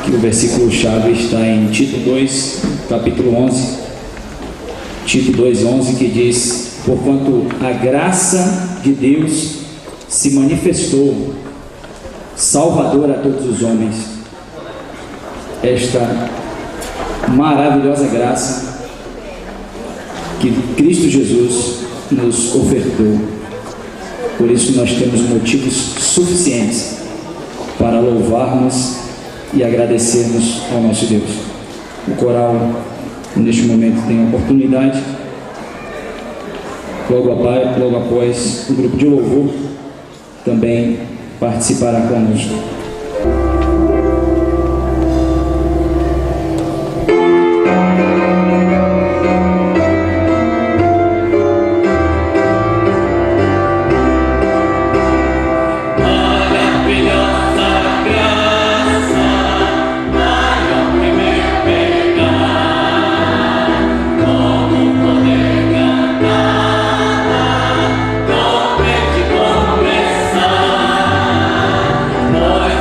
que o versículo-chave está em Tito 2, capítulo 11, Tito 2:11, que diz: porquanto a graça de Deus se manifestou, salvadora a todos os homens. Esta maravilhosa graça que Cristo Jesus nos ofertou. Por isso nós temos motivos suficientes para louvarmos e agradecermos ao nosso Deus. O coral, neste momento, tem a oportunidade. Logo após, o grupo de louvor também participará conosco. Boy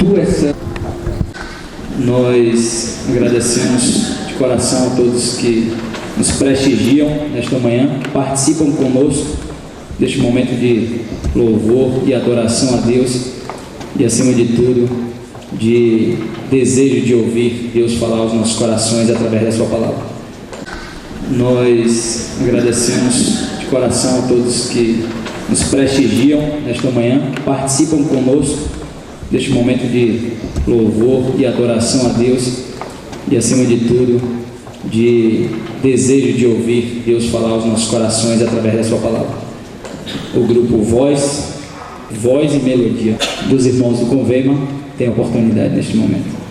Tu és santo. Nós agradecemos de coração a todos que nos prestigiam nesta manhã, participam conosco deste momento de louvor e adoração a Deus e, acima de tudo, de desejo de ouvir Deus falar aos nossos corações através da sua palavra. Nós agradecemos de coração a todos que nos prestigiam nesta manhã, participam conosco deste momento de louvor e adoração a Deus e, acima de tudo, de desejo de ouvir Deus falar aos nossos corações através da sua palavra. O grupo Voz e Melodia dos irmãos do Convema tem a oportunidade neste momento.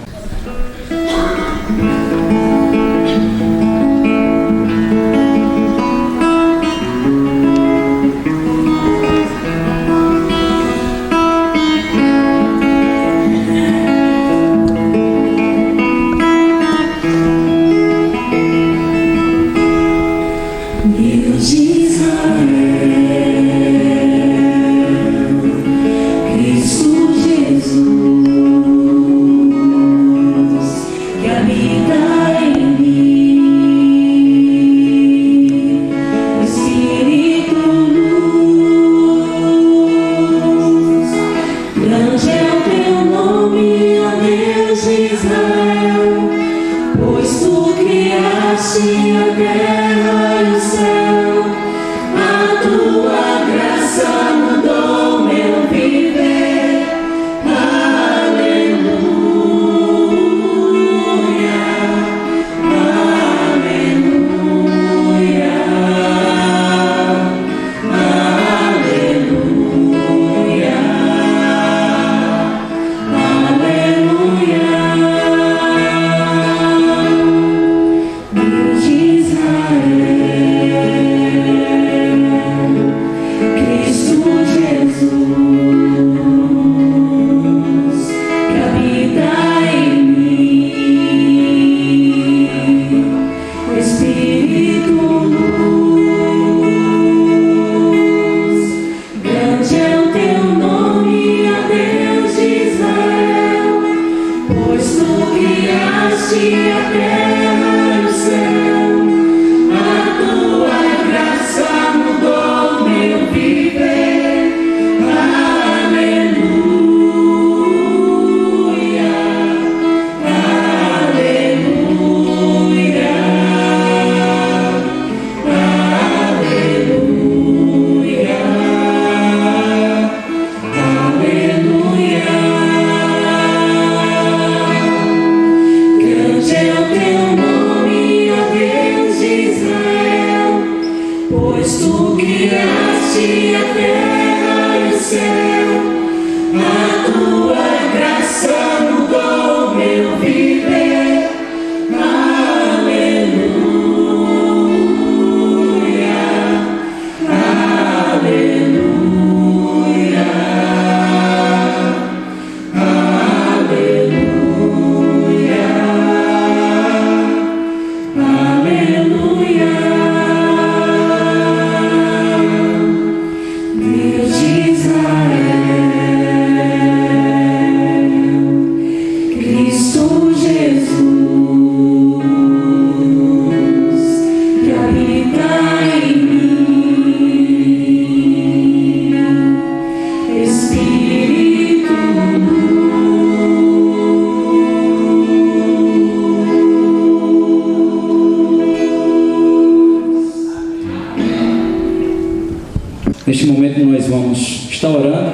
Neste momento nós vamos estar orando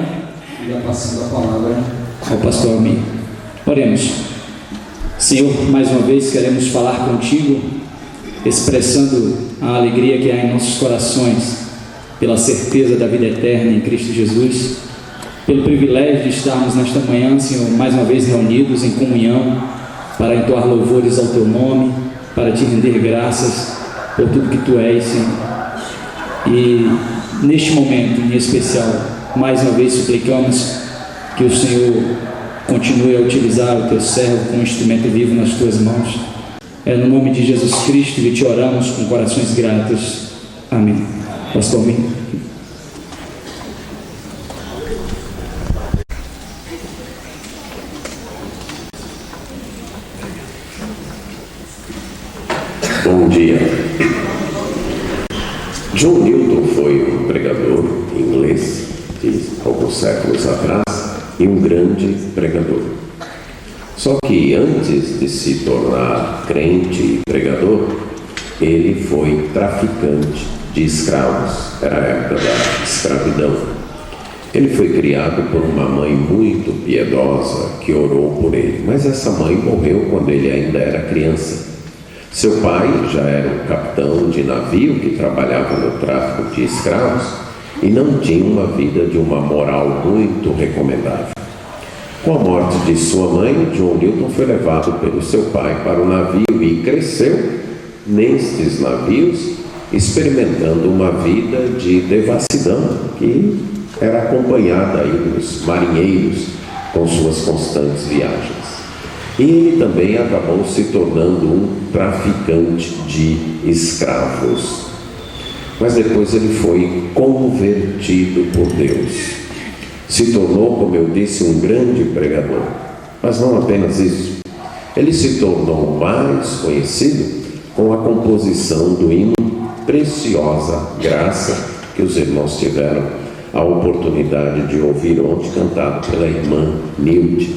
e passando a palavra ao pastor Almir. Oremos. Senhor, mais uma vez queremos falar contigo, expressando a alegria que há em nossos corações pela certeza da vida eterna em Cristo Jesus, pelo privilégio de estarmos nesta manhã, Senhor, mais uma vez reunidos em comunhão para entoar louvores ao teu nome, para te render graças por tudo que tu és, Senhor. E neste momento em especial, mais uma vez suplicamos que o Senhor continue a utilizar o teu servo como instrumento vivo nas tuas mãos. É no nome de Jesus Cristo que te oramos com corações gratos. Amém. Pastor Almir. Bom dia. John Newton foi um pregador inglês de alguns séculos atrás e um grande pregador. Só que antes de se tornar crente e pregador, ele foi traficante de escravos. Era a época da escravidão. Ele foi criado por uma mãe muito piedosa que orou por ele, mas essa mãe morreu quando ele ainda era criança. Seu pai já era um capitão de navio que trabalhava no tráfico de escravos e não tinha uma vida de uma moral muito recomendável. Com a morte de sua mãe, John Newton foi levado pelo seu pai para o navio e cresceu nestes navios, experimentando uma vida de devassidão que era acompanhada aí dos marinheiros com suas constantes viagens. E ele também acabou se tornando um traficante de escravos. Mas depois ele foi convertido por Deus. Se tornou, como eu disse, um grande pregador. Mas não apenas isso. Ele se tornou mais conhecido com a composição do hino Preciosa Graça, que os irmãos tiveram a oportunidade de ouvir ontem, cantado pela irmã Nilde.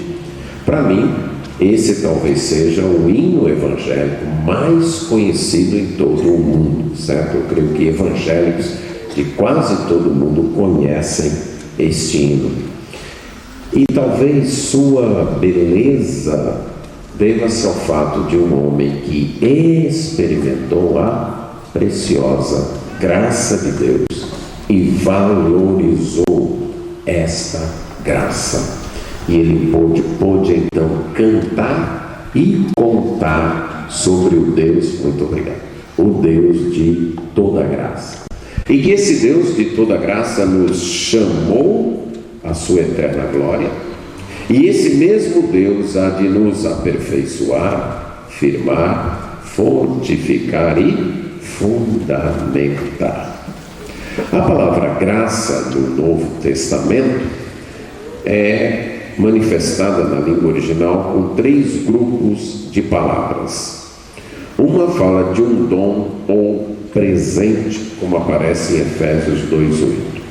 Para mim, esse talvez seja o hino evangélico mais conhecido em todo o mundo, certo? Eu creio que evangélicos de quase todo mundo conhecem este hino. E talvez sua beleza deva-se ao fato de um homem que experimentou a preciosa graça de Deus e valorizou esta graça. E ele pôde então cantar e contar sobre o Deus, muito obrigado, o Deus de toda graça. E que esse Deus de toda graça nos chamou à sua eterna glória, e esse mesmo Deus há de nos aperfeiçoar, firmar, fortificar e fundamentar. A palavra graça no Novo Testamento é manifestada na língua original com 3 grupos de palavras. Uma fala de um dom ou presente, como aparece em Efésios 2:8.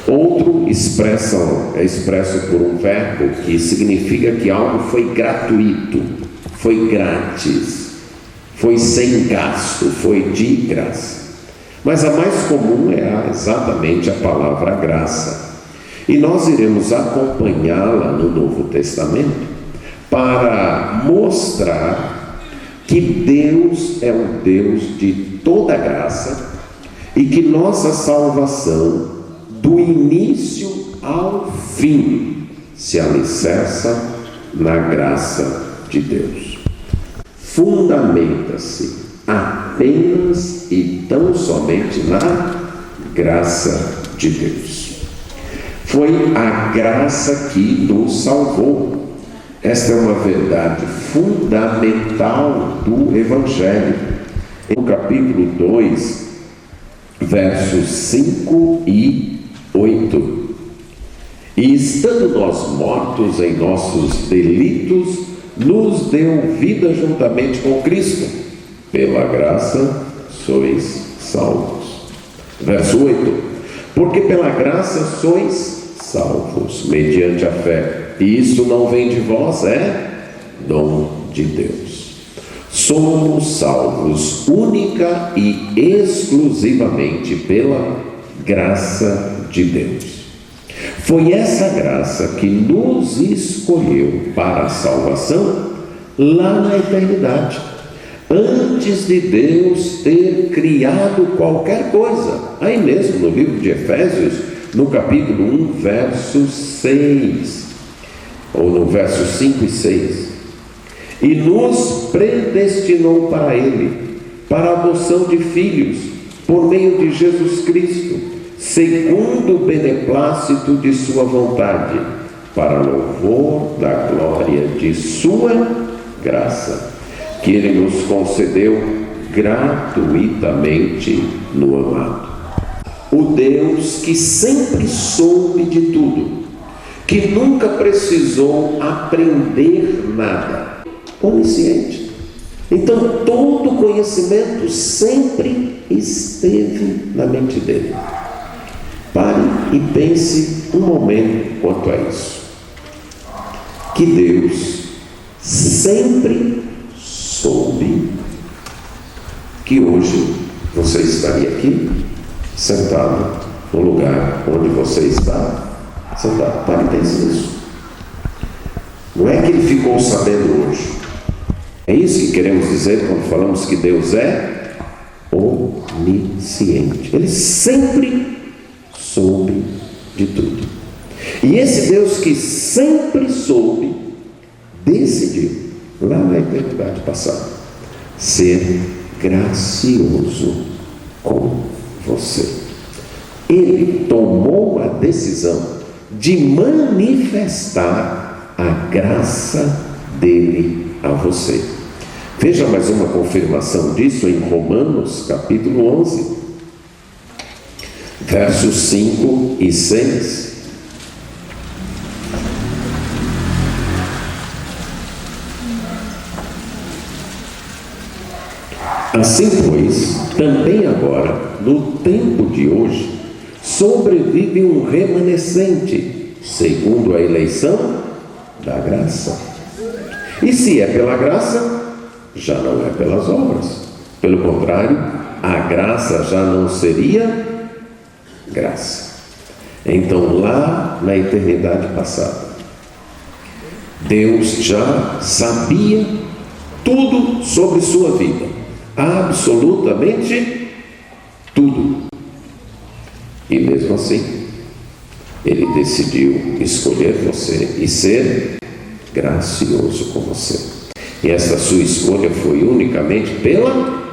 Outro é expresso por um verbo que significa que algo foi gratuito, foi grátis, foi sem gasto, foi de graça. Mas a mais comum é exatamente a palavra graça. E nós iremos acompanhá-la no Novo Testamento para mostrar que Deus é um Deus de toda graça e que nossa salvação, do início ao fim, se alicerça na graça de Deus. Fundamenta-se apenas e tão somente na graça de Deus. Foi a graça que nos salvou. Esta é uma verdade fundamental do Evangelho. No capítulo 2, versos 5 e 8. E estando nós mortos em nossos delitos, nos deu vida juntamente com Cristo. Pela graça sois salvos. Verso 8. Porque pela graça sois salvos, mediante a fé. E isso não vem de vós, é dom de Deus. Somos salvos única e exclusivamente pela graça de Deus. Foi essa graça que nos escolheu para a salvação lá na eternidade, antes de Deus ter criado qualquer coisa. Aí mesmo no livro de Efésios, no capítulo 1, verso 6, ou no verso 5 e 6, e nos predestinou para Ele, para a adoção de filhos, por meio de Jesus Cristo, segundo o beneplácito de sua vontade, para louvor da glória de sua graça, que Ele nos concedeu gratuitamente no amado. O Deus que sempre soube de tudo, que nunca precisou aprender nada, onisciente, Então, todo conhecimento sempre esteve na mente dele. Pare e pense um momento quanto a isso. Que Deus sempre soube que hoje você estaria aqui, sentado no lugar onde você está sentado. Pare e pense nisso. Não é que ele ficou sabendo hoje. É isso que queremos dizer quando falamos que Deus é onisciente. Ele sempre soube de tudo. E esse Deus que sempre soube, decidiu, lá na eternidade passada, ser gracioso com você. Ele tomou a decisão de manifestar a graça dele a você. Veja mais uma confirmação disso em Romanos capítulo 11, versos 5 e 6. Assim, pois, também agora, no tempo de hoje, sobrevive um remanescente, segundo a eleição da graça. E se é pela graça, já não é pelas obras. Pelo contrário, a graça já não seria graça. Então, lá na eternidade passada, Deus já sabia tudo sobre sua vida. Absolutamente tudo. E mesmo assim, Ele decidiu escolher você e ser gracioso com você. E essa sua escolha foi unicamente pela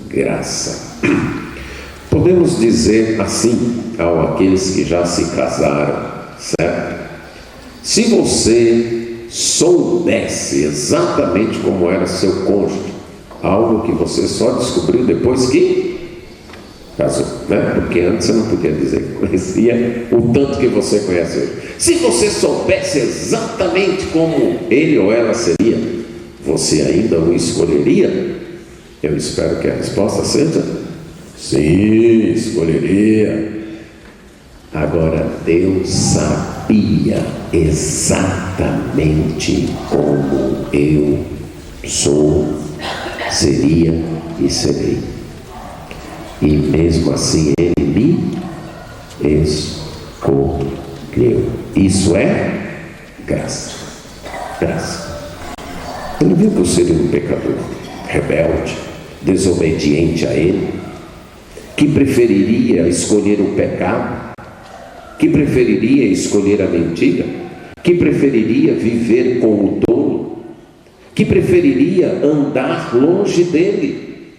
graça. Podemos dizer assim àqueles que já se casaram, certo? Se você soubesse exatamente como era seu cônjuge, algo que você só descobriu depois que casou, né? Porque antes você não podia dizer que conhecia o tanto que você conhece hoje. Se você soubesse exatamente como ele ou ela seria, você ainda o escolheria? Eu espero que a resposta seja sim, escolheria. Agora, Deus sabia exatamente como eu sou, seria e serei. E mesmo assim Ele me escolheu. Isso é graça. Graça. Ele viu que eu seria um pecador rebelde, desobediente a Ele, que preferiria escolher o pecado, que preferiria escolher a mentira, que preferiria viver com o tolo, que preferiria andar longe dele.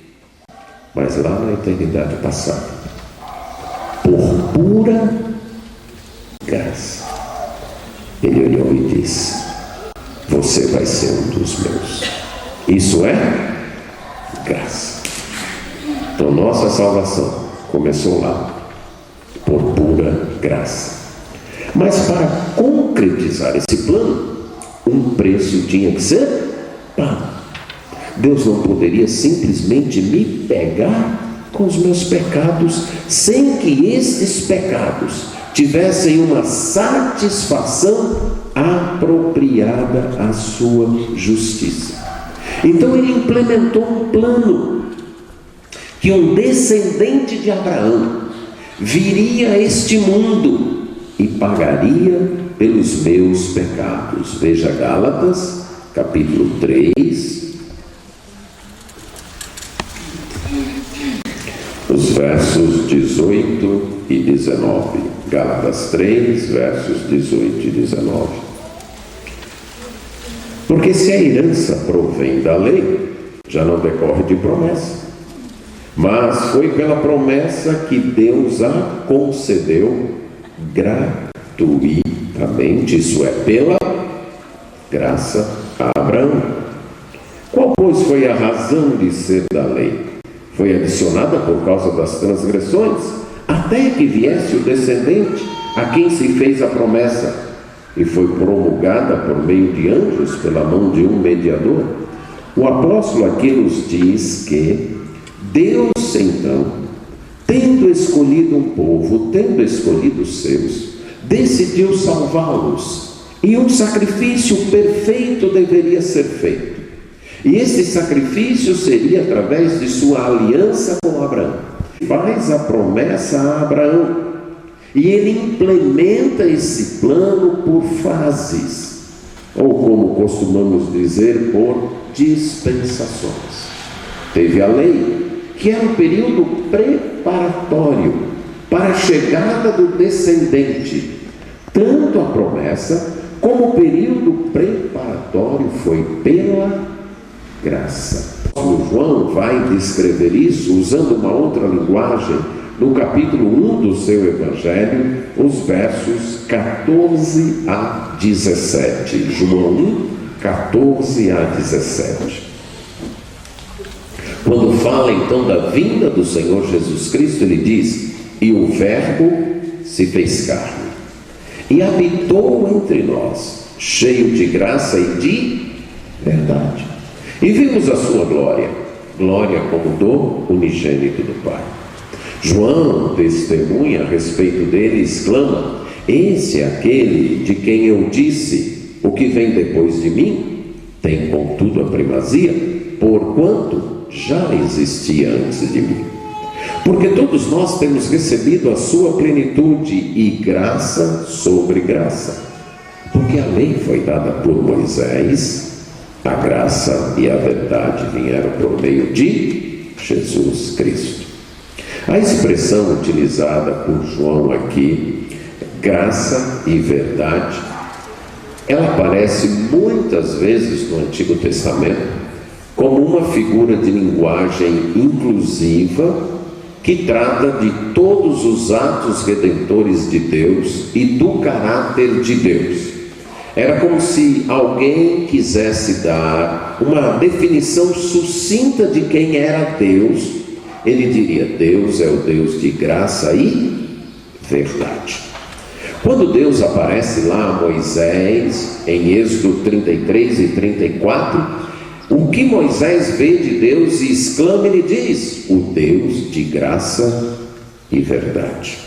Mas lá na eternidade passada, por pura graça, Ele olhou e disse: você vai ser um dos meus. Isso é graça. Então nossa salvação começou lá, por pura graça. Mas para concretizar esse plano, um preço tinha que ser pago. Deus não poderia simplesmente me pegar com os meus pecados, sem que estes pecados tivessem uma satisfação apropriada à sua justiça. Então Ele implementou um plano, que um descendente de Abraão viria a este mundo e pagaria pelos meus pecados. Veja Gálatas, capítulo 3, os versos 18 e 19. Gálatas 3, versos 18 e 19. Porque se a herança provém da lei, já não decorre de promessa, mas foi pela promessa que Deus a concedeu gratuitamente, isso é, pela graça a Abraão. Qual, pois, foi a razão de ser da lei? Foi adicionada por causa das transgressões, até que viesse o descendente a quem se fez a promessa, e foi promulgada por meio de anjos pela mão de um mediador. O apóstolo aqui nos diz que Deus, então, tendo escolhido um povo, tendo escolhido os seus, decidiu salvá-los, e um sacrifício perfeito deveria ser feito. E esse sacrifício seria através de sua aliança com Abraão. Faz a promessa a Abraão, e ele implementa esse plano por fases, ou como costumamos dizer, por dispensações. Teve a lei, que era um período preparatório para a chegada do descendente. Tanto a promessa como o período preparatório foi pela graça. O João vai descrever isso usando uma outra linguagem no capítulo 1 do seu Evangelho, os versos 14 a 17. João 1, 14 a 17. Quando fala então da vinda do Senhor Jesus Cristo, ele diz: e o Verbo se fez carne e habitou entre nós, cheio de graça e de verdade. E vimos a sua glória, glória como do unigênito do Pai. João testemunha a respeito dele e exclama: esse é aquele de quem eu disse, o que vem depois de mim tem contudo a primazia, porquanto já existia antes de mim. Porque todos nós temos recebido a sua plenitude e graça sobre graça. Porque a lei foi dada por Moisés, a graça e a verdade vieram por meio de Jesus Cristo. A expressão utilizada por João aqui, graça e verdade, ela aparece muitas vezes no Antigo Testamento como uma figura de linguagem inclusiva que trata de todos os atos redentores de Deus e do caráter de Deus. Era como se alguém quisesse dar uma definição sucinta de quem era Deus. Ele diria: Deus é o Deus de graça e verdade. Quando Deus aparece lá a Moisés, em Êxodo 33 e 34, o que Moisés vê de Deus e exclama, ele diz: o Deus de graça e verdade.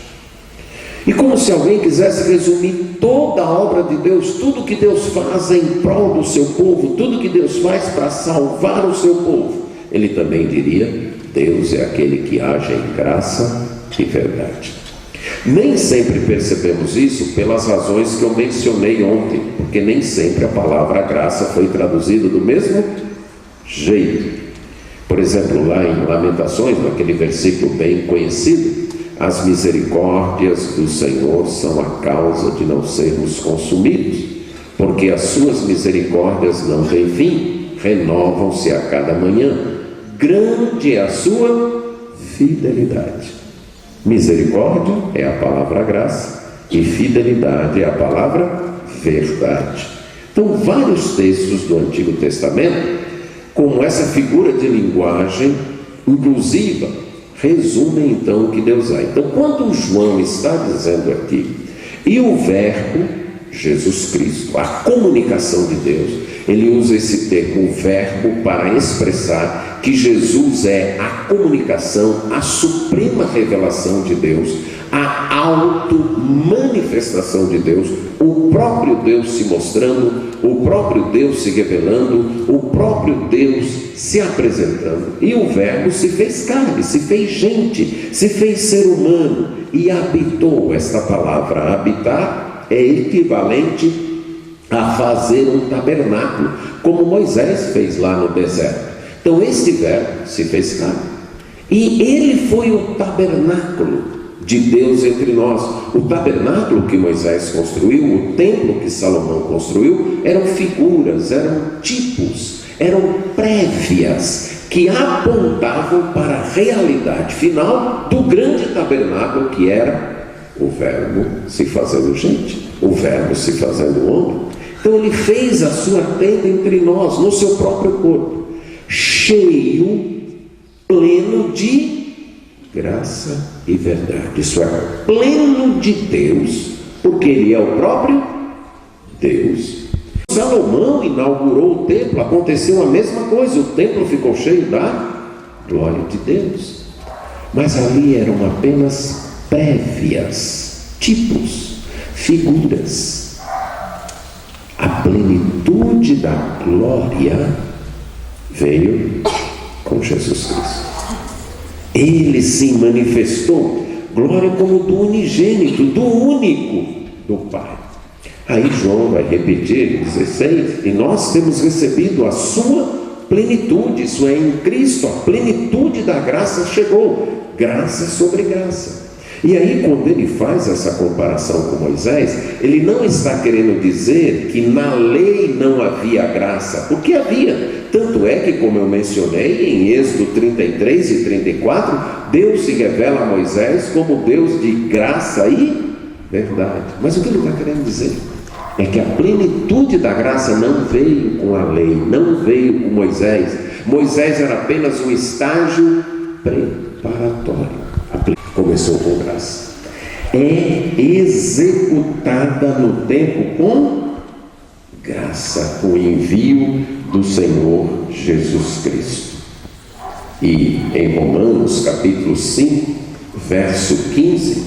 E como se alguém quisesse resumir toda a obra de Deus, tudo que Deus faz em prol do seu povo, tudo que Deus faz para salvar o seu povo, ele também diria: Deus é aquele que age em graça e verdade. Nem sempre percebemos isso pelas razões que eu mencionei ontem, porque nem sempre a palavra graça foi traduzida do mesmo jeito. Por exemplo, lá em Lamentações, naquele versículo bem conhecido: as misericórdias do Senhor são a causa de não sermos consumidos, porque as suas misericórdias não têm fim, renovam-se a cada manhã, grande é a sua fidelidade. Misericórdia é a palavra graça e fidelidade é a palavra verdade. Então, vários textos do Antigo Testamento, com essa figura de linguagem inclusiva, resumem então o que Deus é. Então, quando João está dizendo aqui, e o Verbo, Jesus Cristo, a comunicação de Deus, ele usa esse termo, o Verbo, para expressar que Jesus é a comunicação, a suprema revelação de Deus, a auto-manifestação de Deus, o próprio Deus se mostrando, o próprio Deus se revelando, o próprio Deus se apresentando. E o Verbo se fez carne, se fez gente, se fez ser humano e habitou. Esta palavra habitar é equivalente a fazer um tabernáculo, como Moisés fez lá no deserto. Então este Verbo se fez carne e ele foi o tabernáculo de Deus entre nós. O tabernáculo que Moisés construiu, o templo que Salomão construiu, eram figuras, eram tipos, eram prévias que apontavam para a realidade final do grande tabernáculo, que era o Verbo se fazendo gente, o Verbo se fazendo homem. Então ele fez a sua tenda entre nós, no seu próprio corpo, cheio, pleno de graça e verdade. Isso é, pleno de Deus, porque ele é o próprio Deus. Salomão inaugurou o templo, aconteceu a mesma coisa, o templo ficou cheio da glória de Deus. Mas ali eram apenas prévias, tipos, figuras. A plenitude da glória veio com Jesus Cristo. Ele se manifestou, glória como do unigênito, do único do Pai. Aí João vai repetir em 16: e nós temos recebido a sua plenitude, isso é, em Cristo, a plenitude da graça chegou, graça sobre graça. E aí, quando ele faz essa comparação com Moisés, ele não está querendo dizer que na lei não havia graça, porque havia. Tanto é que, como eu mencionei, em Êxodo 33 e 34, Deus se revela a Moisés como Deus de graça e verdade. Mas o que ele está querendo dizer é que a plenitude da graça não veio com a lei, não veio com Moisés. Moisés era apenas um estágio preparatório. Começou com graça, é executada no tempo com graça, o envio do Senhor Jesus Cristo. E em Romanos capítulo 5, verso 15,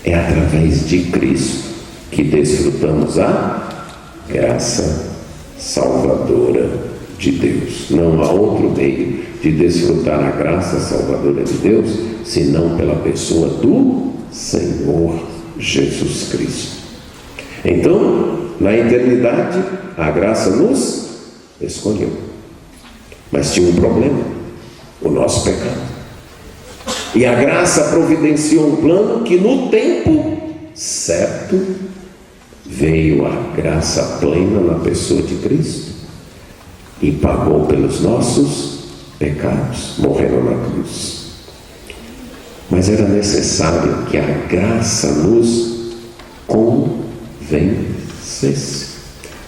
é através de Cristo que desfrutamos a graça salvadora de Deus. Não há outro meio de desfrutar a graça salvadora de Deus senão pela pessoa do Senhor Jesus Cristo. Então, na eternidade, a graça nos escolheu, mas tinha um problema: o nosso pecado. E a graça providenciou um plano que no tempo certo veio a graça plena na pessoa de Cristo e pagou pelos nossos pecados, morrendo na cruz. Mas era necessário que a graça nos convencesse,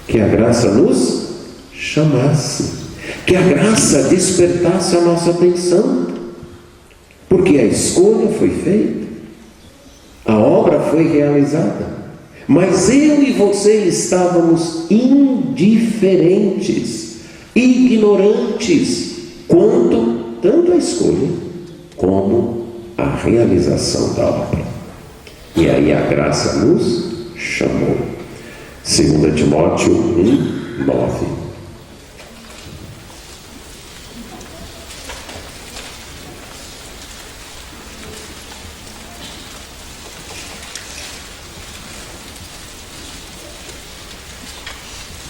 que a graça nos chamasse, que a graça despertasse a nossa atenção, porque a escolha foi feita, a obra foi realizada. Mas eu e você estávamos indiferentes, ignorantes quanto tanto a escolha como a realização da obra. E aí a graça nos chamou. 2 Timóteo 1, 9.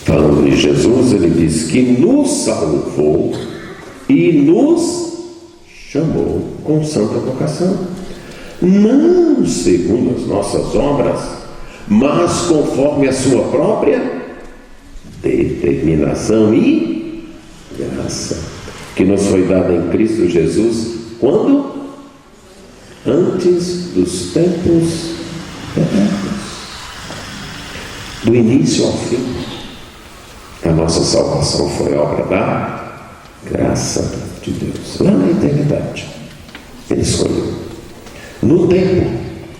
Falando de Jesus, ele diz que nos salvou e nos chamou com santa vocação, não segundo as nossas obras, mas conforme a sua própria determinação e graça, que nos foi dada em Cristo Jesus, quando? Antes dos tempos eternos, do início ao fim. A nossa salvação foi obra da graça de Deus. Lá na eternidade, Ele escolheu. No tempo,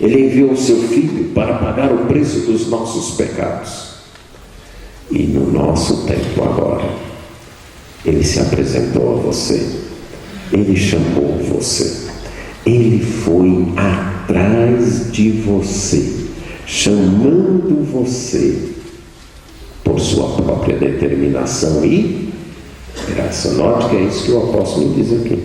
Ele enviou o seu Filho para pagar o preço dos nossos pecados. E no nosso tempo agora, Ele se apresentou a você. Ele chamou você. Ele foi atrás de você, chamando você por sua própria determinação e graça. Note que é isso que o apóstolo diz aqui.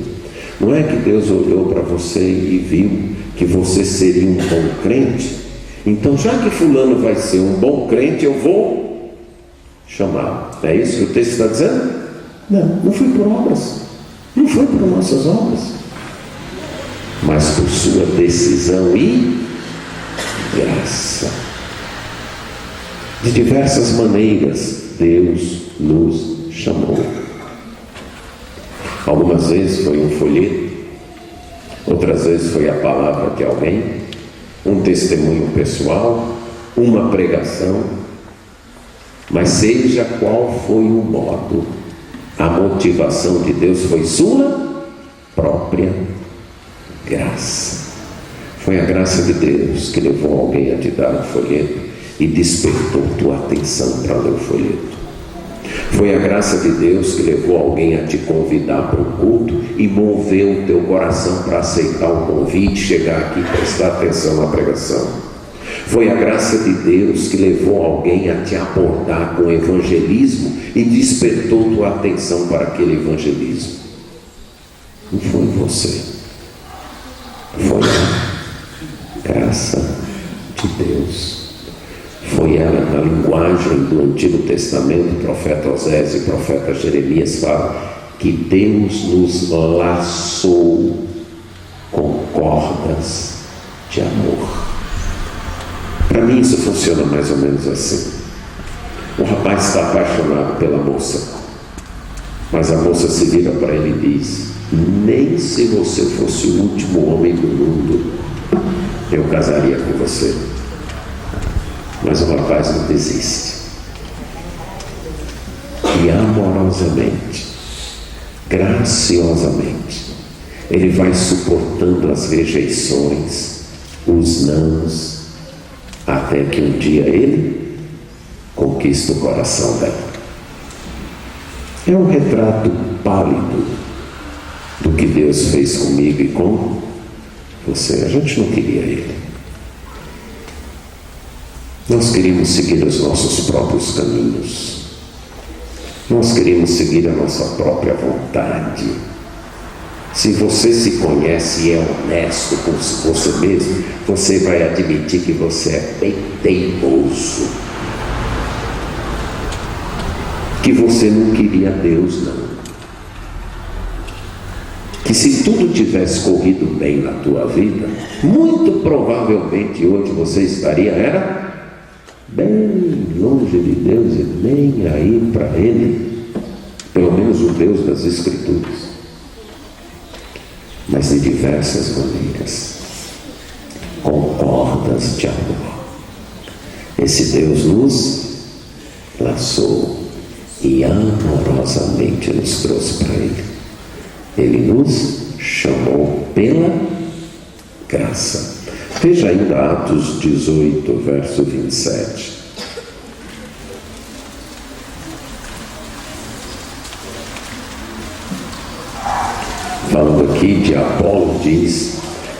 Não é que Deus olhou para você e viu que você seria um bom crente, então já que fulano vai ser um bom crente, eu vou chamá-lo. É isso que o texto está dizendo? Não foi por obras, não foi por nossas obras, mas por sua decisão e graça. De diversas maneiras Deus nos chamou. Algumas vezes foi um folheto, outras vezes foi a palavra de alguém, um testemunho pessoal, uma pregação. Mas seja qual foi o modo, a motivação de Deus foi sua própria graça. Foi a graça de Deus que levou alguém a te dar um folheto e despertou tua atenção para ler o folheto. Foi a graça de Deus que levou alguém a te convidar para um culto e moveu o teu coração para aceitar o convite, chegar aqui e prestar atenção na pregação. Foi a graça de Deus que levou alguém a te abordar com o evangelismo e despertou tua atenção para aquele evangelismo. Não foi você, foi a graça de Deus. Foi ela, na linguagem do Antigo Testamento, o profeta Osés e o profeta Jeremias falam que Deus nos laçou com cordas de amor. Para mim isso funciona mais ou menos assim. O rapaz está apaixonado pela moça, mas a moça se vira para ele e diz: nem se você fosse o último homem do mundo, eu casaria com você. Mas o rapaz não desiste. E amorosamente, graciosamente, ele vai suportando as rejeições, os nãos, até que um dia ele conquista o coração dela. É um retrato pálido do que Deus fez comigo e com você. A gente não queria ele. Nós queríamos seguir os nossos próprios caminhos. Nós queríamos seguir a nossa própria vontade. Se você se conhece e é honesto com você mesmo, você vai admitir que você é bem teimoso. Que você não queria Deus, não. Que se tudo tivesse corrido bem na tua vida, muito provavelmente hoje você estaria, bem longe de Deus e nem aí para Ele, pelo menos o Deus das Escrituras. Mas de diversas maneiras, com cordas de amor, esse Deus nos laçou e amorosamente nos trouxe para Ele. Ele nos chamou pela graça. Veja ainda Atos 18, verso 27. Falando aqui de Apolo, diz: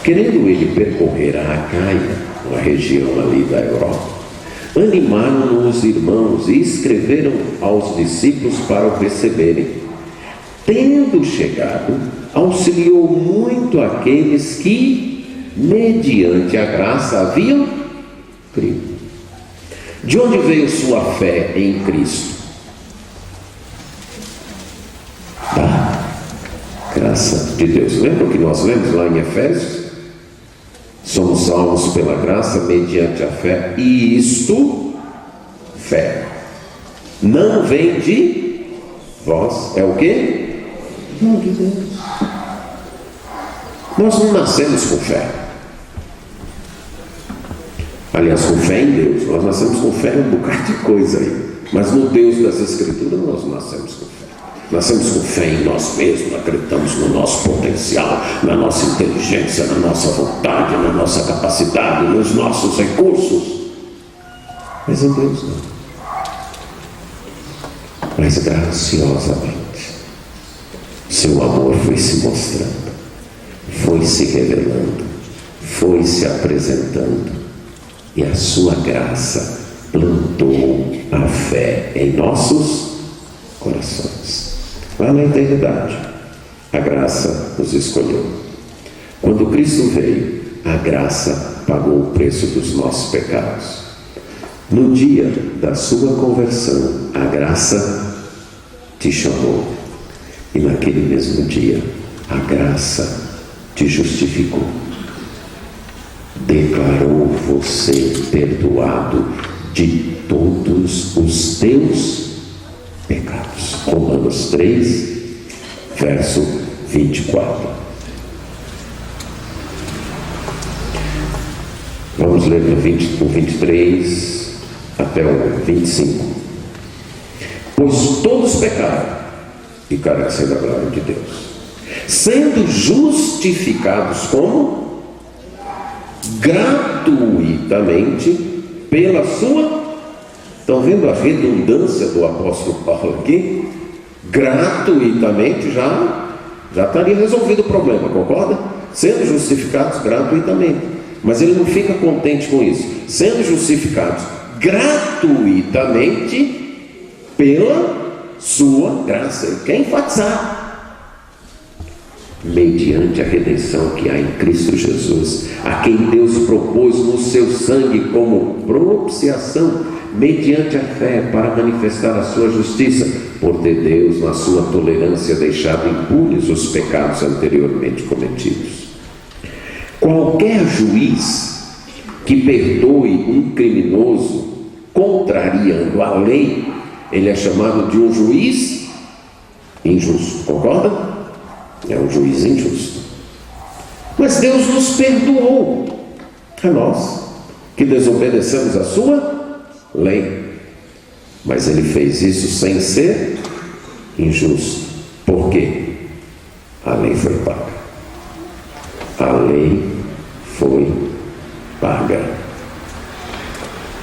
querendo ele percorrer a Acaia, uma região ali da Europa, animaram os irmãos e escreveram aos discípulos para o receberem. Tendo chegado, auxiliou muito aqueles que, mediante a graça, haviam crido. De onde veio sua fé em Cristo? Da graça de Deus. Lembra que nós lemos lá em Efésios? Somos salvos pela graça mediante a fé, e isto, fé, não vem de vós. É o quê? Não, de Deus. Nós não nascemos com fé. Aliás, com fé em Deus. Nós nascemos com fé em um bocado de coisa aí. Mas no Deus das Escrituras nós não nascemos com fé. Nascemos com fé em nós mesmos, acreditamos no nosso potencial, na nossa inteligência, na nossa vontade, na nossa capacidade, nos nossos recursos. Mas em Deus não. Mas graciosamente, seu amor foi se mostrando, foi se revelando, foi se apresentando, e a sua graça plantou a fé em nossos corações. Lá na eternidade, a graça nos escolheu. Quando Cristo veio, a graça pagou o preço dos nossos pecados. No dia da sua conversão, a graça te chamou. E naquele mesmo dia, a graça te justificou. Declarou você perdoado de todos os teus pecados. Romanos 3, verso 24. Vamos ler do 23 até o 25. Pois todos pecaram e carecem da glória de Deus, sendo justificados como? gratuitamente pela sua. Estão vendo a redundância do apóstolo Paulo aqui? Gratuitamente já estaria resolvido o problema, concorda? Sendo justificados gratuitamente. Mas ele não fica contente com isso. Sendo justificados gratuitamente pela sua graça. Ele quer enfatizar. Mediante a redenção que há em Cristo Jesus, a quem Deus propôs no seu sangue como propiciação, mediante a fé, para manifestar a sua justiça, por ter Deus, na sua tolerância, deixado impunes os pecados anteriormente cometidos. Qualquer juiz que perdoe um criminoso contrariando a lei, ele é chamado de um juiz injusto, concorda? É um juiz injusto. Mas Deus nos perdoou, a nós que desobedecemos a sua lei. Mas ele fez isso sem ser injusto. Por quê? A lei foi paga. A lei foi paga.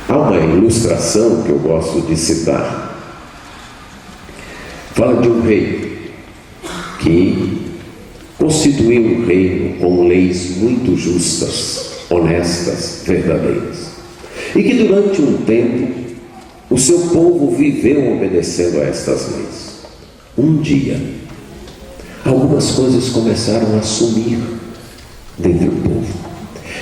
Há uma ilustração que eu gosto de citar. Fala de um rei que constituiu um reino com leis muito justas, honestas, verdadeiras, e que durante um tempo o seu povo viveu obedecendo a estas leis. Um dia, algumas coisas começaram a sumir dentre o povo.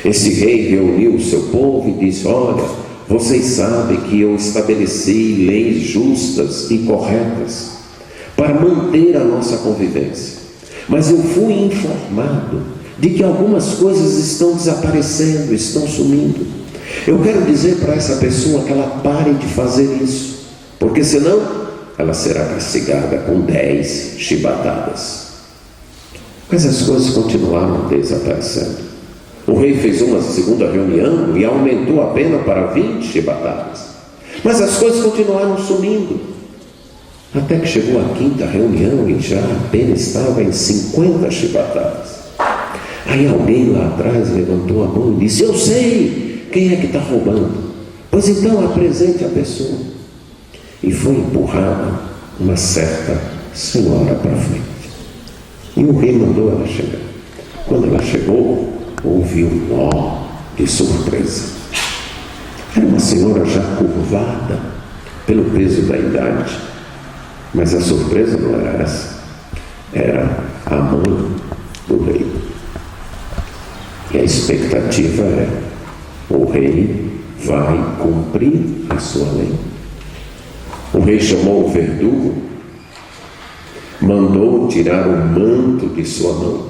Esse rei reuniu o seu povo e disse: olha, vocês sabem que eu estabeleci leis justas e corretas para manter a nossa convivência, mas eu fui informado de que algumas coisas estão desaparecendo, estão sumindo. Eu quero dizer para essa pessoa que ela pare de fazer isso, porque senão ela será castigada com 10 chibatadas. Mas as coisas continuaram desaparecendo. O rei fez uma segunda reunião e aumentou a pena para 20 chibatadas. Mas as coisas continuaram sumindo. Até que chegou a quinta reunião e já a pena estava em 50 chibatadas. Aí alguém lá atrás levantou a mão e disse: eu sei quem é que está roubando. Pois então apresente a pessoa. E foi empurrada uma certa senhora para frente. E o rei mandou ela chegar. Quando ela chegou, houve um nó de surpresa. Era uma senhora já curvada pelo peso da idade. Mas a surpresa não era essa. Era a mãe do rei. E a expectativa é: o rei vai cumprir a sua lei. O rei chamou o verdugo, mandou tirar o manto de sua mão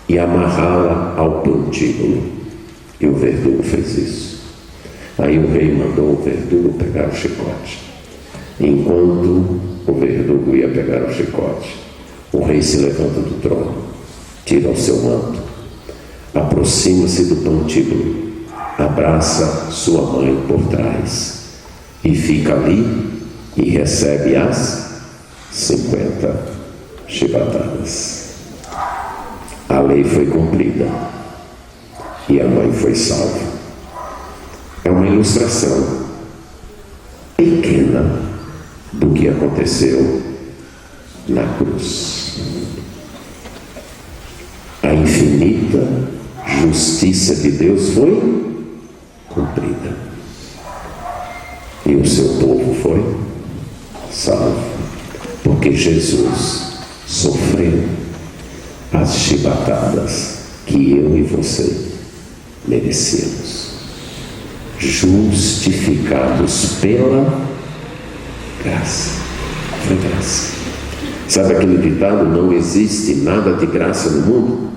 e amarrá-la ao pontíbulo. E o verdugo fez isso. Aí o rei mandou o verdugo pegar o chicote. Enquanto o verdugo ia pegar o chicote, o rei se levanta do trono, tira o seu manto, aproxima-se do pontíbulo, abraça sua mãe por trás e fica ali e recebe as 50 chibatadas. A lei foi cumprida e a mãe foi salva. É uma ilustração pequena do que aconteceu na cruz. A infinita justiça de Deus foi cumprida e o seu povo foi salvo, porque Jesus sofreu as chibatadas que eu e você merecemos, justificados pela graça. Foi graça. Sabe aquele ditado: não existe nada de graça no mundo?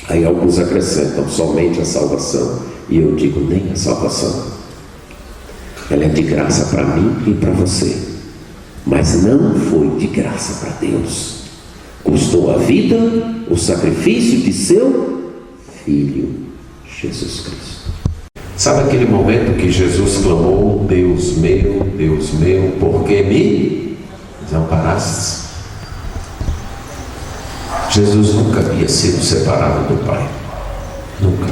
Aí alguns acrescentam: somente a salvação. E eu digo: nem a salvação. Ela é de graça para mim e para você, mas não foi de graça para Deus. Custou a vida o sacrifício de seu Filho Jesus Cristo. Sabe aquele momento que Jesus clamou: Deus meu, por que me desamparastes? Jesus nunca havia sido separado do Pai, nunca.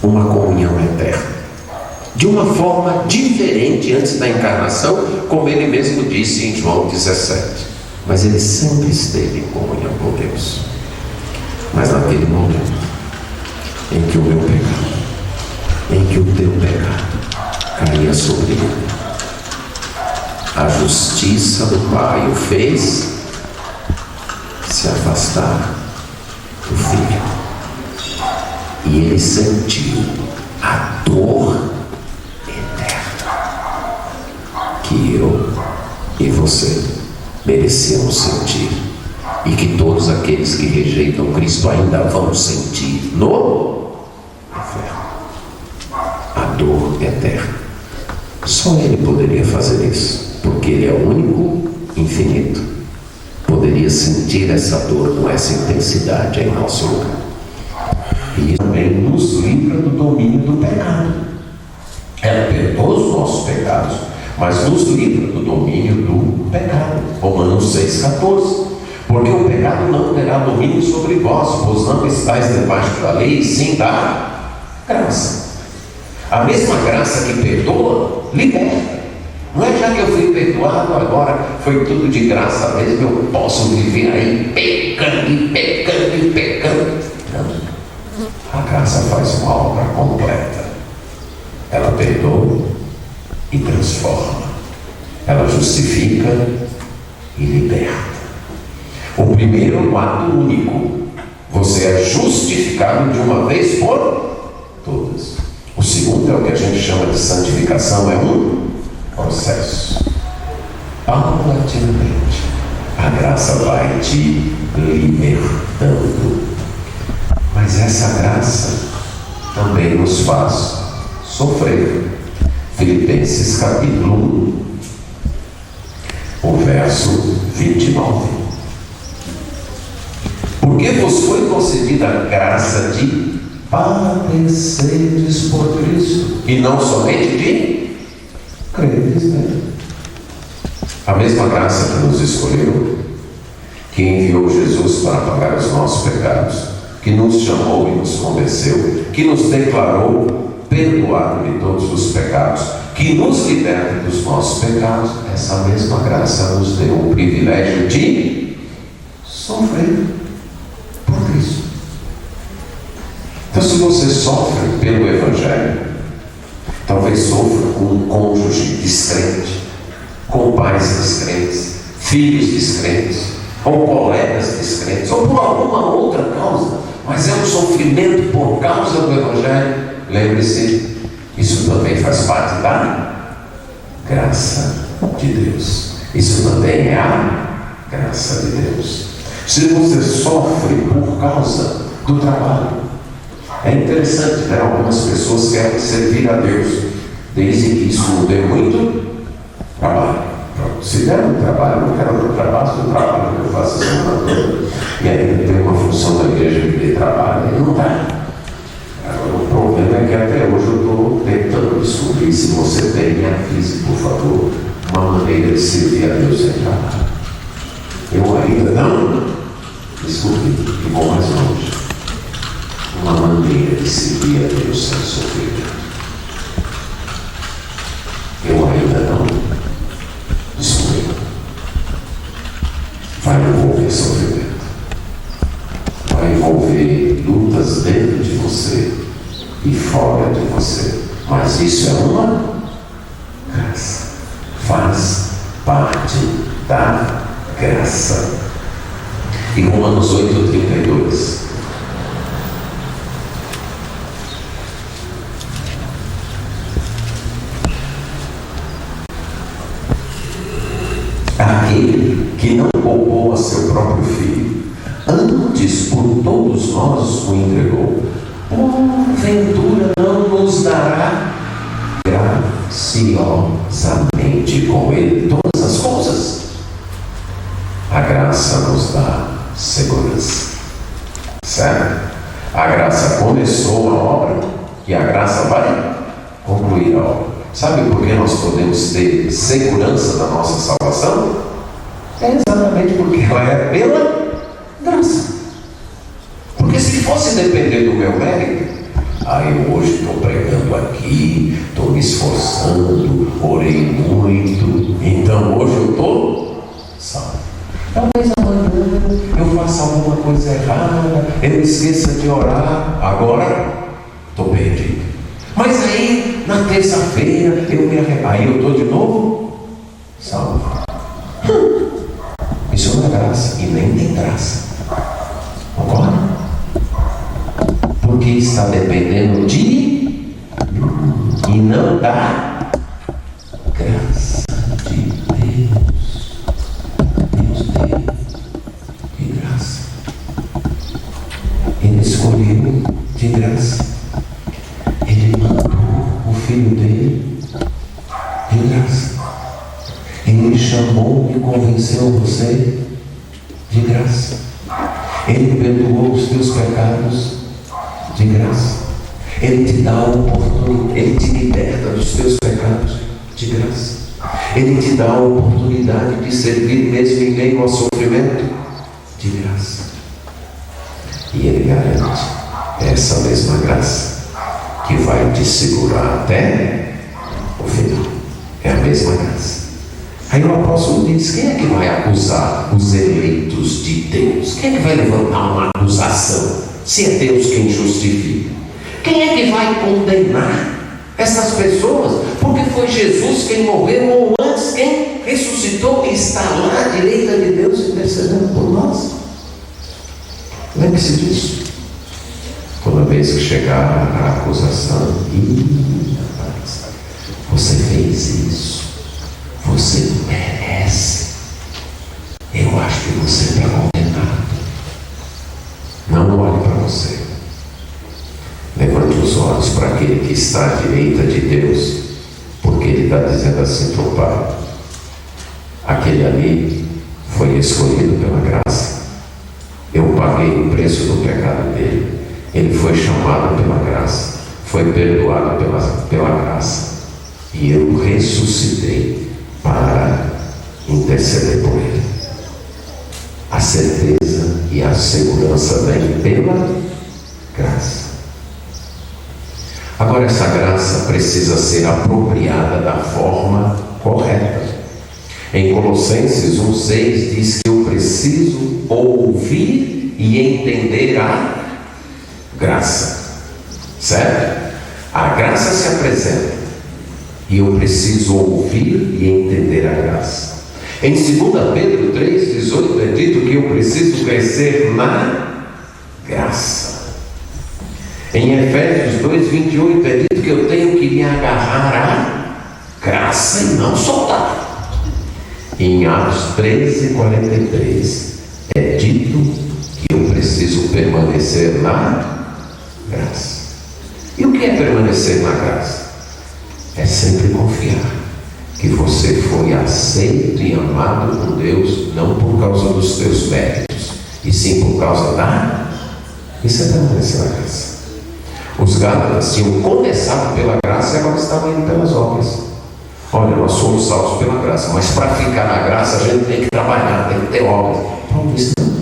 uma comunhão eterna. De uma forma diferente antes da encarnação, como ele mesmo disse em João 17. Mas ele sempre esteve em comunhão com Deus. Mas naquele momento em que o meu pecado, em que o teu pecado caía sobre ele, a justiça do Pai o fez se afastar do Filho. E ele sentiu a dor que eu e você merecemos sentir, e que todos aqueles que rejeitam Cristo ainda vão sentir no inferno, a dor eterna. Só Ele poderia fazer isso, porque Ele é o único infinito, poderia sentir essa dor com essa intensidade em nosso lugar. E também nos livra do domínio do pecado. Ela perdoa os nossos pecados, mas nos livra do domínio do pecado. Romanos 6,14. Porque o pecado não terá domínio sobre vós, pois não estáis debaixo da lei, sim da graça. A mesma graça que perdoa, liberta. Não é já que eu fui perdoado, agora foi tudo de graça mesmo, eu posso viver aí pecando e pecando e pecando. Não. A graça faz uma obra completa. Ela perdoa e transforma. Ela justifica e liberta. O primeiro é um ato único. Você é justificado de uma vez por todas. O segundo é o que a gente chama de santificação, é um processo. Paulatinamente, a graça vai te libertando. Mas essa graça também nos faz sofrer. Filipenses capítulo 1, o verso 29. Porque vos foi concedida a graça de padeceres por Cristo, e não somente de creres nele. A mesma graça que nos escolheu, que enviou Jesus para pagar os nossos pecados, que nos chamou e nos convenceu, que nos declarou perdoado de todos os pecados, que nos liberta dos nossos pecados, essa mesma graça nos deu o privilégio de sofrer por Cristo. Então, se você sofre pelo Evangelho, talvez sofra com um cônjuge descrente, com pais descrentes, filhos descrentes, ou colegas descrentes, ou por alguma outra causa, mas é um sofrimento por causa do Evangelho. Lembre-se, isso também faz parte da graça de Deus. Isso também é a graça de Deus. Se você sofre por causa do trabalho, é interessante, né? Algumas pessoas querem servir a Deus, desde que isso não dê muito trabalho. Se der um trabalho, eu não quero outro trabalho, se eu trabalho, eu faço a semana toda. E ainda tem uma função da igreja que dê trabalho, e não dá. Agora, o problema é que até hoje eu estou tentando descobrir, se você tem, me avise, por favor, uma maneira de servir a Deus sem trabalho. Eu ainda não descobri, e vou mais longe, uma maneira de servir a Deus sem sofrimento. Eu ainda não descobri. Vai envolver sofrimento, vai envolver lutas dentro de você e fora de você, mas isso é uma graça, faz parte da graça. Em Romanos 8:32, aquele que não poupou a seu próprio filho, antes por todos nós o entregou, porventura não nos dará graciosamente com ele todas as coisas? A graça nos dá segurança, certo? A graça começou a obra e a graça vai concluir a obra. Sabe por que nós podemos ter segurança da nossa salvação? É exatamente porque ela é pela graça. Porque se fosse depender do meu mérito, Eu hoje estou pregando aqui, estou me esforçando, orei muito, então hoje eu estou salvo. Talvez amanhã eu faça alguma coisa errada, eu esqueça de orar, agora estou perdido. Mas aí, na terça-feira, eu me arrependo, aí eu estou de novo salvo. Isso não é graça, e nem tem graça. Concorda? Porque está dependendo de e não da graça de Deus. Deus deu de graça. Ele escolheu de graça. Ele mandou o filho dele de graça. Ele chamou e convenceu você de graça. Ele perdoou os teus pecados de graça. Ele te dá a oportunidade, Ele te liberta dos teus pecados de graça. Ele te dá a oportunidade de servir mesmo em meio ao sofrimento de graça. E Ele garante essa mesma graça que vai te segurar até o final. É a mesma graça. Aí o apóstolo diz: quem é que vai acusar os eleitos de Deus? Quem é que vai levantar uma acusação? Se é Deus quem justifica. Quem é que vai condenar essas pessoas? Porque foi Jesus quem morreu, ou antes quem ressuscitou e está lá à direita de Deus intercedendo por nós. Lembre-se disso. Toda vez que chegar a acusação, rapaz, você fez isso, você merece. Eu acho que você está condenado. Não olhe para você. Levante os olhos para aquele que está à direita de Deus, porque Ele está dizendo assim para o Pai: aquele ali foi escolhido pela graça. Eu paguei o preço do pecado dele. Ele foi chamado pela graça, foi perdoado pela graça, e eu ressuscitei para interceder por ele. A certeza e a segurança vem pela graça. Agora, essa graça precisa ser apropriada da forma correta. Em Colossenses 1,6 diz que eu preciso ouvir e entender a graça. Certo? A graça se apresenta e eu preciso ouvir e entender a graça. Em 2 Pedro 3,18 é dito que eu preciso crescer na graça. Em Efésios 2,28 é dito que eu tenho que me agarrar à graça e não soltar. Em Atos 13,43 é dito que eu preciso permanecer na graça. E o que é permanecer na graça? É sempre confiar que você foi aceito e amado por Deus, não por causa dos teus méritos, e sim por causa da... Isso é permanecer na graça. Os Gálatas tinham começado pela graça e agora estavam indo pelas obras. Olha, nós somos salvos pela graça, mas para ficar na graça a gente tem que trabalhar, tem que ter obras. Isso não.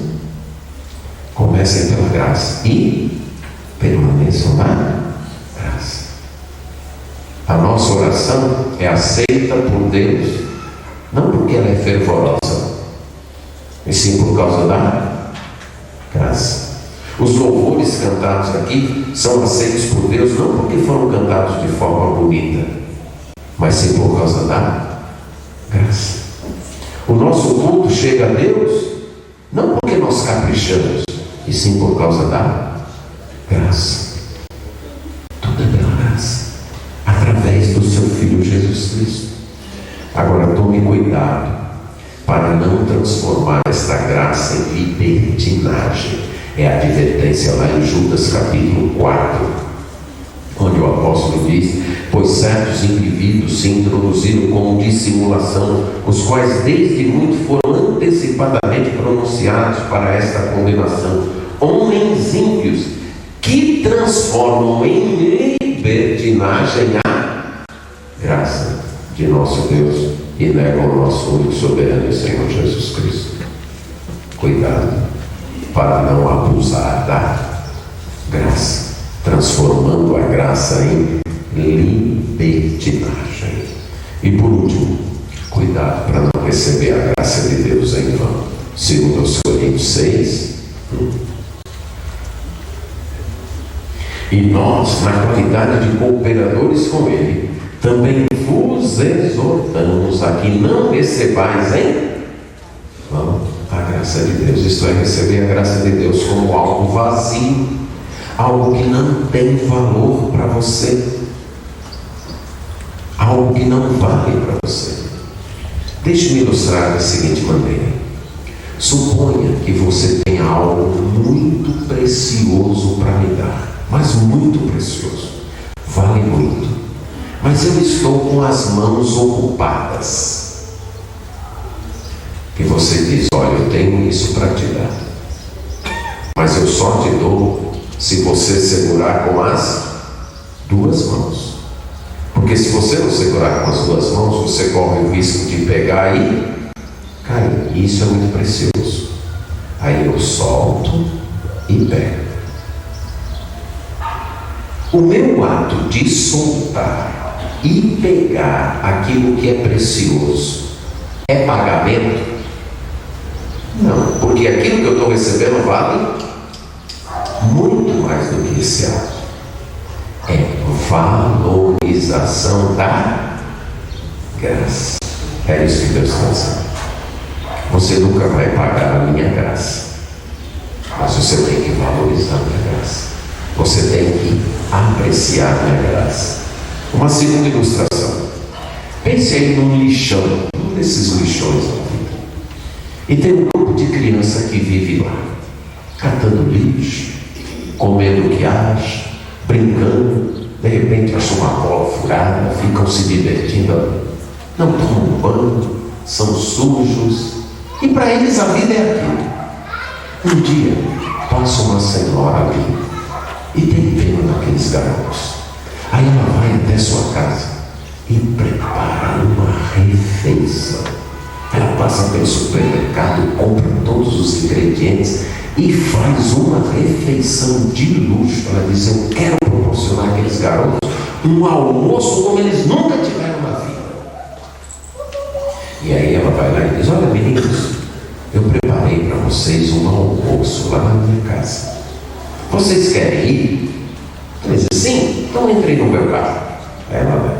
Comecem pela graça e permaneçam na graça. A nossa oração é aceita por Deus, não porque ela é fervorosa, e sim por causa da graça. Os louvores cantados aqui são aceitos por Deus, não porque foram cantados de forma bonita, mas sim por causa da graça. O nosso culto chega a Deus, não porque nós caprichamos, e sim por causa da graça. Tudo é pela graça, através do seu Filho Jesus Cristo. Agora tome cuidado para não transformar esta graça em libertinagem. É a advertência lá em Judas capítulo 4, onde o apóstolo diz: pois certos indivíduos se introduziram com dissimulação, os quais desde muito foram antecipadamente pronunciados para esta condenação, homens ímpios que transformam em libertinagem a graça de nosso Deus e negam o nosso único soberano e Senhor Jesus Cristo. Cuidado para não abusar da graça. transformando a graça em libertinagem. E por último, cuidado para não receber a graça de Deus em vão. Segundo aos Coríntios 6. E nós, na qualidade de cooperadores com Ele, também vos exortamos a que não recebais em vão a graça de Deus. Isto é, receber a graça de Deus como algo vazio, algo que não tem valor para você, algo que não vale para você. Deixe-me ilustrar da seguinte maneira. Suponha que você tenha algo muito precioso para me dar, mas muito precioso, vale muito, mas eu estou com as mãos ocupadas. E você diz: olha, eu tenho isso para te dar, mas eu só te dou se você segurar com as duas mãos. Porque se você não segurar com as duas mãos, você corre o risco de pegar e cair. E isso é muito precioso. Aí eu solto e pego. O meu ato de soltar e pegar aquilo que é precioso é pagamento? Não, porque aquilo que eu estou recebendo vale muito mais do que esse ato. É valorização da graça. É isso que Deus está dizendo. Você nunca vai pagar a minha graça, mas você tem que valorizar a minha graça. Você tem que apreciar a minha graça. Uma segunda ilustração. Pense aí num lixão, um desses lixões da vida. E tem um grupo de criança que vive lá, catando lixo, comendo o que acha, brincando. De repente acha uma bola furada, ficam se divertindo, não tomam banho, são sujos, e para eles a vida é aquilo. Um dia passa uma senhora ali e tem pena daqueles garotos. Aí ela vai até sua casa e prepara uma refeição. Ela passa pelo supermercado, compra todos os ingredientes e faz uma refeição de luxo. Ela diz: eu quero proporcionar àqueles garotos um almoço como eles nunca tiveram na vida. E aí ela vai lá e diz: olha, meninos, eu preparei para vocês um almoço lá na minha casa. Vocês querem ir? Eles dizem: sim, então entrem no meu carro. Aí ela vai.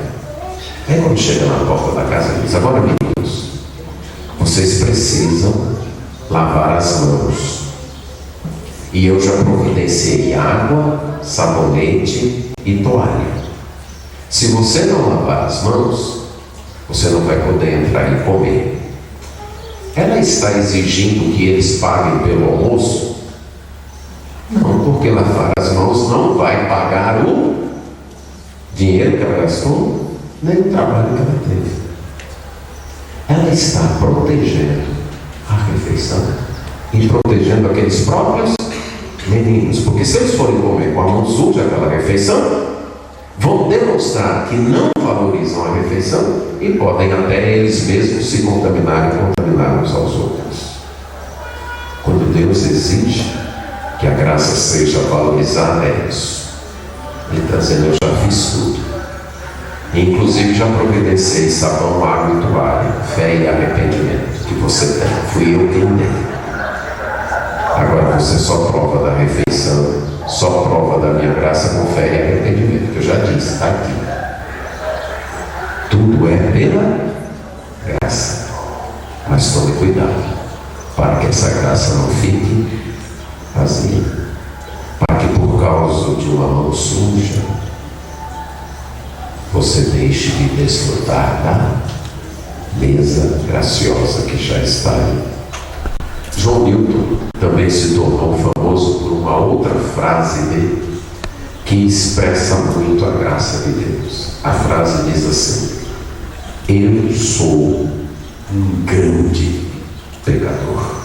Aí quando chega na porta da casa, diz: agora, meninos, vocês precisam lavar as mãos. E eu já providenciei água, sabonete e toalha. Se você não lavar as mãos, você não vai poder entrar e comer. Ela está exigindo que eles paguem pelo almoço? Não, porque lavar as mãos não vai pagar o dinheiro que ela gastou, nem o trabalho que ela teve. Ela está protegendo a refeição e protegendo aqueles próprios meninos, porque se eles forem comer com a mão suja aquela refeição, vão demonstrar que não valorizam a refeição e podem até eles mesmos se contaminarem e contaminar uns aos outros. Quando Deus exige que a graça seja valorizada, é isso. Ele está dizendo: eu já fiz tudo, inclusive já providenciei sabão, água e toalha, fé e arrependimento que você tem. Fui eu quem dei. Agora você só prova da refeição, só prova da minha graça com fé e arrependimento, que eu já disse, está aqui. Tudo é pela graça. Mas tome cuidado, para que essa graça não fique vazia, para que por causa de uma mão suja, você deixe de desfrutar da mesa graciosa que já está aí. João Newton também se tornou famoso por uma outra frase dele que expressa muito a graça de Deus. A frase diz assim: eu sou um grande pecador,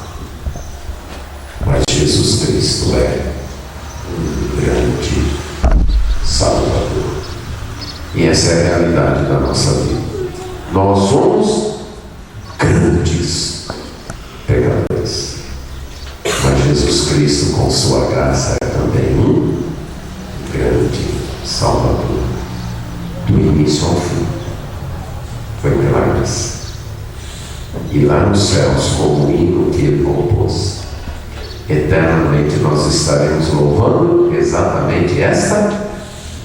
mas Jesus Cristo é um grande Salvador. E essa é a realidade da nossa vida. Nós somos grandes pecadores, mas Jesus Cristo, com sua graça, é também um grande Salvador, do início ao fim. Foi pela graça. E lá nos céus, como o hino que ele compôs, eternamente nós estaremos louvando exatamente esta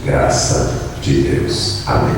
graça de Deus. Amém.